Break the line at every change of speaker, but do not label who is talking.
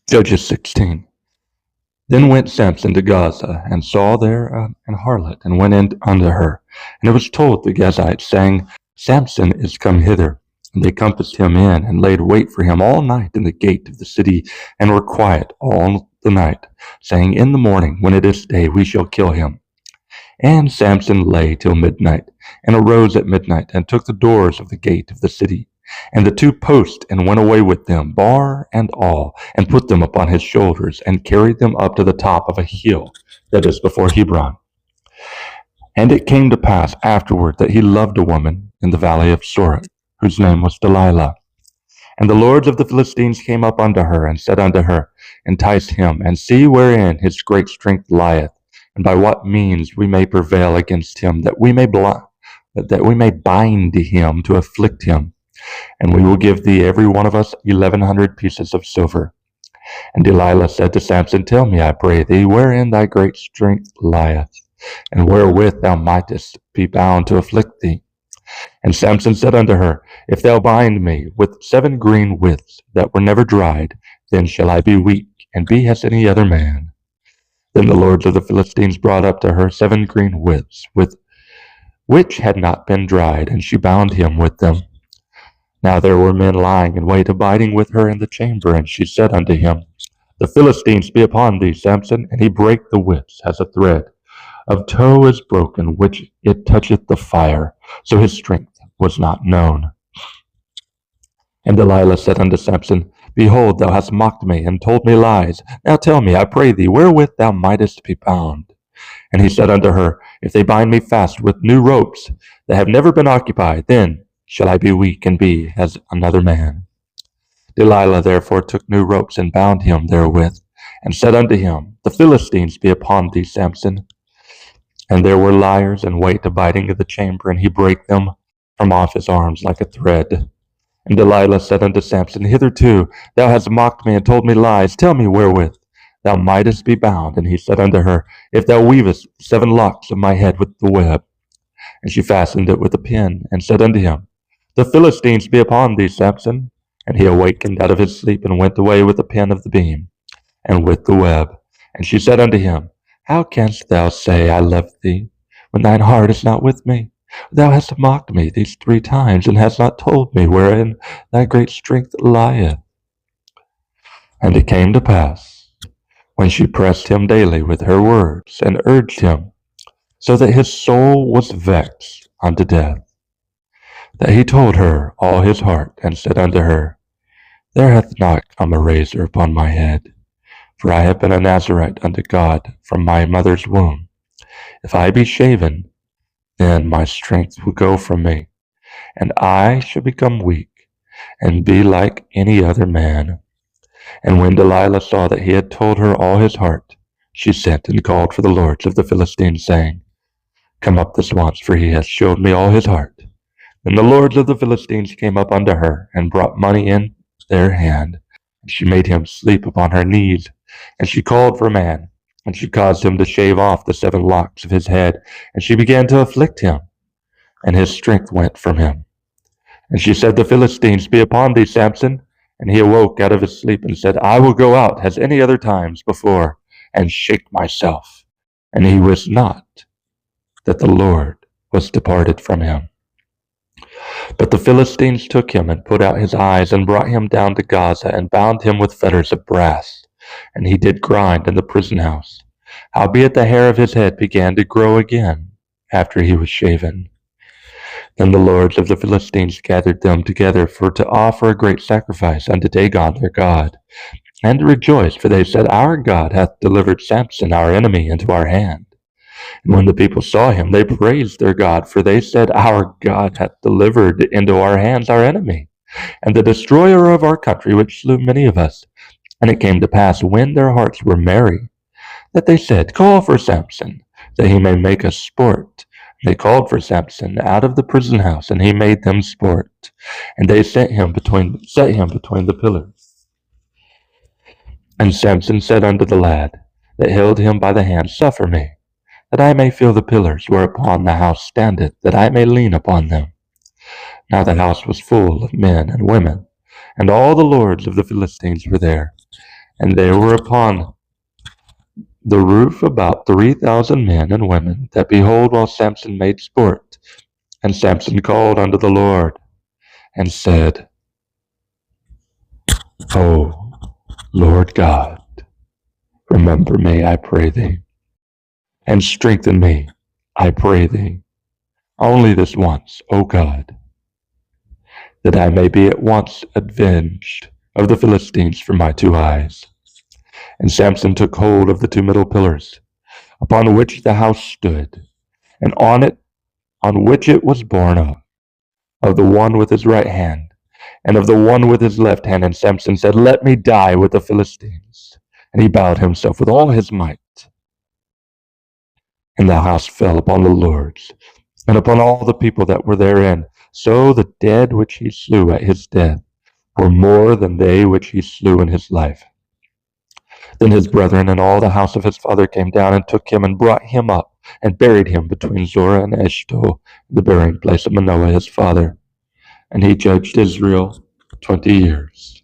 Judges 16. Then went Samson to Gaza, and saw there an harlot, and went in unto her. And it was told the Gazites, saying, Samson is come hither. And they compassed him in, and laid wait for him all night in the gate of the city, and were quiet all the night, saying, In the morning, when it is day, we shall kill him. And Samson lay till midnight, and arose at midnight, and took the doors of the gate of the city, and the two posts, and went away with them, bar and all, and put them upon his shoulders, and carried them up to the top of a hill that is before Hebron. And it came to pass afterward that he loved a woman in the valley of Sorek, whose name was Delilah. And the lords of the Philistines came up unto her, and said unto her, Entice him, and see wherein his great strength lieth, and by what means we may prevail against him, that we may bind him to afflict him. And we will give thee every one of us 1,100 pieces of silver. And Delilah said to Samson, Tell me, I pray thee, wherein thy great strength lieth, and wherewith thou mightest be bound to afflict thee. And Samson said unto her, If thou bind me with 7 green withs that were never dried, then shall I be weak, and be as any other man. Then the lords of the Philistines brought up to her 7 green withs, which had not been dried, and she bound him with them. Now there were men lying in wait, abiding with her in the chamber, and she said unto him, The Philistines be upon thee, Samson. And he brake the withs as a thread of tow is broken, which it toucheth the fire, so his strength was not known. And Delilah said unto Samson, Behold, thou hast mocked me, and told me lies. Now tell me, I pray thee, wherewith thou mightest be bound. And he said unto her, If they bind me fast with new ropes that have never been occupied, then shall I be weak, and be as another man. Delilah therefore took new ropes, and bound him therewith, and said unto him, The Philistines be upon thee, Samson. And there were liars in wait abiding in the chamber, and he brake them from off his arms like a thread. And Delilah said unto Samson, Hitherto thou hast mocked me, and told me lies. Tell me wherewith thou mightest be bound. And he said unto her, If thou weavest 7 locks of my head with the web. And she fastened it with a pin, and said unto him, The Philistines be upon thee, Samson. And he awakened out of his sleep, and went away with the pin of the beam, and with the web. And she said unto him, How canst thou say, I love thee, when thine heart is not with me? Thou hast mocked me these 3 times, and hast not told me wherein thy great strength lieth. And it came to pass, when she pressed him daily with her words, and urged him, so that his soul was vexed unto death, that he told her all his heart, and said unto her, There hath not come a razor upon my head, for I have been a Nazarite unto God from my mother's womb. If I be shaven, then my strength will go from me, and I shall become weak, and be like any other man. And when Delilah saw that he had told her all his heart, she sent and called for the lords of the Philistines, saying, Come up this once, for he hath showed me all his heart. Then the lords of the Philistines came up unto her, and brought money in their hand. And she made him sleep upon her knees. And she called for a man, and she caused him to shave off the 7 locks of his head. And she began to afflict him, and his strength went from him. And she said, The Philistines be upon thee, Samson. And he awoke out of his sleep, and said, I will go out as any other times before, and shake myself. And he wist not that the Lord was departed from him. But the Philistines took him, and put out his eyes, and brought him down to Gaza, and bound him with fetters of brass. And he did grind in the prison house. Howbeit the hair of his head began to grow again, after he was shaven. Then the lords of the Philistines gathered them together to offer a great sacrifice unto Dagon their god, and to rejoice, for they said, Our God hath delivered Samson our enemy into our hand. And when the people saw him, they praised their God, for they said, Our God hath delivered into our hands our enemy, and the destroyer of our country, which slew many of us. And it came to pass, when their hearts were merry, that they said, Call for Samson, that he may make us sport. They called for Samson out of the prison house, and he made them sport. And they set him between the pillars. And Samson said unto the lad that held him by the hand, Suffer me, that I may feel the pillars whereupon the house standeth, that I may lean upon them. Now the house was full of men and women, and all the lords of the Philistines were there. And there were upon the roof about 3,000 men and women, that behold, while Samson made sport. And Samson called unto the Lord, and said, O Lord God, remember me, I pray thee, and strengthen me, I pray thee, only this once, O God, that I may be at once avenged of the Philistines for my 2 eyes. And Samson took hold of the 2 middle pillars, upon which the house stood, and on which it was borne up, of the one with his right hand, and of the one with his left hand. And Samson said, Let me die with the Philistines. And he bowed himself with all his might. And the house fell upon the lords, and upon all the people that were therein. So the dead which he slew at his death were more than they which he slew in his life. Then his brethren and all the house of his father came down and took him and brought him up and buried him between Zorah and Eshtaol, the burying place of Manoah his father. And he judged Israel 20 years.